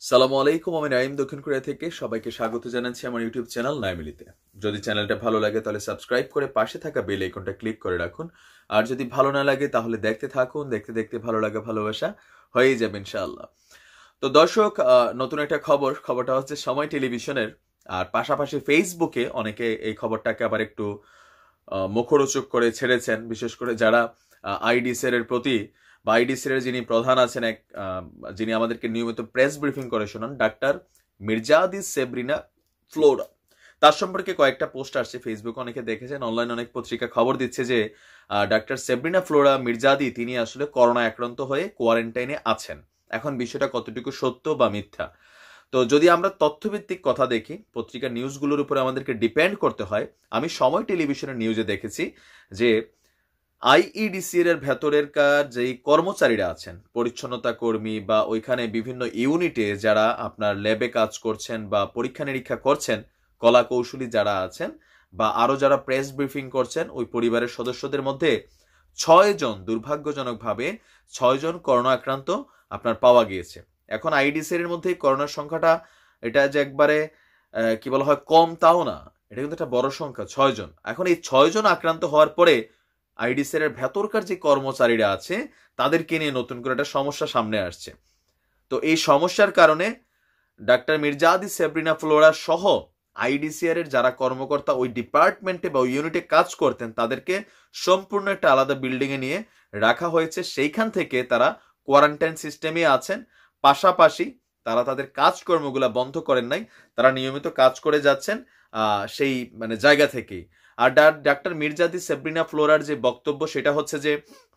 সালামু আলাইকুম, আমি নাইম দক্ষিণ কোরিয়া থেকে সবাইকে স্বাগত জানাচ্ছি আমার ইউটিউব চ্যানেল নাইমিলিতে। যদি চ্যানেলটা ভালো লাগে তাহলে সাবস্ক্রাইব করে পাশে থাকা বেল আইকনটা ক্লিক করে রাখুন। আর যদি ভালো না লাগে তাহলে দেখতে থাকুন, দেখতে দেখতে ভালো লাগা ভালোবাসা হয়েই যাবে ইনশাআল্লাহ। তো দর্শক, নতুন একটা খবরটা হচ্ছে সময় টেলিভিশনের। আর পাশাপাশি ফেসবুকে অনেকে এই খবরটাকে আবার একটু মুখরোচক করে ছেড়েছেন, বিশেষ করে যারা আইডিসিআর এর প্রতি বা আইডিসিআর এর যিনি প্রধান আছেন, যিনি আমাদেরকে নিয়মিত প্রেস ব্রিফিং করে শোনান, ডাক্তার মির্জাদি সেব্রিনা ফ্লোরা, তার সম্পর্কে কয়েকটা পোস্ট আসছে ফেসবুকে, অনেকে দেখেছেন, অনলাইন অনেক পত্রিকা খবর দিচ্ছে যে ডাক্তার সেব্রিনা ফ্লোরা মির্জাদি তিনি আসলে করোনা আক্রান্ত হয়ে কোয়ারেন্টাইনে আছেন। এখন বিষয়টা কতটুকু সত্য বা মিথ্যা, তো যদি আমরা তথ্যভিত্তিক কথা দেখি, পত্রিকার নিউজগুলোর উপরে আমাদেরকে ডিপেন্ড করতে হয়। আমি সময় টেলিভিশনের নিউজে দেখেছি যে আইইডিসিআর এর ভেতরের যেই কর্মচারীরা আছেন, পরিচ্ছন্নতা কর্মী বা ওইখানে বিভিন্ন ইউনিটে যারা আপনার ল্যাবে কাজ করছেন বা পরীক্ষা নিরীক্ষা করছেন, কলা কৌশলী যারা আছেন বা আরো যারা প্রেস ব্রিফিং করছেন, ওই পরিবারের সদস্যদের মধ্যে 6 জন, দুর্ভাগ্যজনকভাবে 6 জন করোনা আক্রান্ত আপনার পাওয়া গিয়েছে। এখন আইডিসিআর এর মধ্যে করোনার সংখ্যাটা, এটা যে একবারে কি বলা হয় কম তাও না, এটা কিন্তু একটা বড় সংখ্যা, 6 জন। এখন এই 6 জন আক্রান্ত হওয়ার পরে আইডিসিআর এর ভেতরকার যে কর্মচারীরা আছে তাদেরকে নিয়ে নতুন করে একটা সমস্যা সামনে আসছে। তো এই সমস্যার কারণে ডাক্তার মির্জাদি সেব্রিনা ফ্লোরা সহ আইডিসিআর এর যারা কর্মকর্তা ওই ডিপার্টমেন্টে বা ওই ইউনিটে কাজ করতেন তাদেরকে সম্পূর্ণ একটা আলাদা বিল্ডিং এ নিয়ে রাখা হয়েছে। সেইখান থেকে তারা কোয়ারেন্টাইন সিস্টেমে আছেন। পাশাপাশি তারা তাদের কাজকর্মগুলা বন্ধ করেন নাই, তারা নিয়মিত কাজ করে যাচ্ছেন সেই জায়গা থেকেই। আর ডাক্তার মির্জাদি সেব্রিনা ফ্লোরার যে বক্তব্য সেটা হচ্ছে যে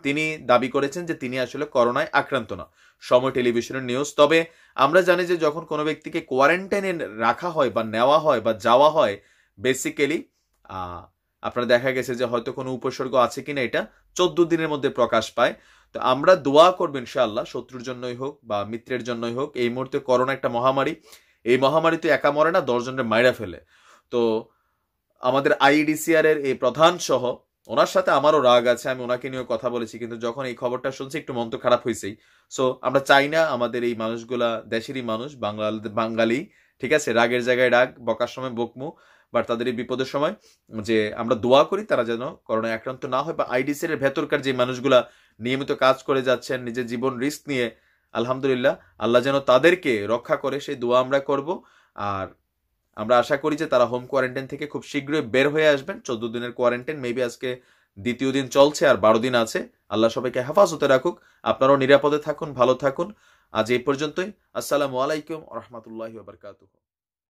তিনি দাবি করেছেন যে তিনি আসলে করোনায় আক্রান্ত না। সময় টেলিভিশনের নিউজ। তবে আমরা জানি যে যখন কোনো ব্যক্তিকে কোয়ারেন্টাইনে রাখা হয় বা নেওয়া হয় বা যাওয়া হয়, বেসিক্যালি আপনার দেখা গেছে যে হয়তো কোনো উপসর্গ আছে কিনা এটা 14 দিনের মধ্যে প্রকাশ পায়। তো আমরা দোয়া করবো ইনশাআল্লাহ, শত্রুর জন্যই হোক বা মিত্রের জন্যই হোক, এই মুহূর্তে করোনা একটা মহামারী, এই মহামারী তো একা মরে না, 10 জনের মাইরা ফেলে। তো আমাদের আইডিসিআর এর এই প্রধান সহ, ওনার সাথে আমারও রাগ আছে, আমি ওনাকে নিয়েও কথা বলেছি, কিন্তু যখন এই খবরটা শুনছি একটু মন তো খারাপ হয়েছেই। সো আমরা চাই না আমাদের এই মানুষগুলা দেশেরই মানুষ, বাঙালি, ঠিক আছে, রাগের জায়গায় রাগ, বকার সময় বকমু, বাট তাদের এই বিপদের সময় যে আমরা দোয়া করি তারা যেন করোনায় আক্রান্ত না হয়, বা আইডিসিআর এর ভেতরকার যে মানুষগুলা নিয়মিত কাজ করে যাচ্ছেন নিজের জীবন রিস্ক নিয়ে, আলহামদুলিল্লাহ, আল্লাহ যেন তাদেরকে রক্ষা করে, সেই দোয়া আমরা করব। আর আমরা আশা করি যে তারা হোম কোয়ারেন্টাইন থেকে খুব শীঘ্রই বের হয়ে আসবেন। 14 দিনের কোয়ারেন্টাইন, মেবি আজকে দ্বিতীয় দিন চলছে, আর 12 দিন আছে। আল্লাহ সবাইকে হেফাজতে রাখুক, আপনারাও নিরাপদে থাকুন, ভালো থাকুন। আজ এই পর্যন্তই। আসসালামু আলাইকুম ওয়া রাহমাতুল্লাহি ওয়া বারাকাতুহু।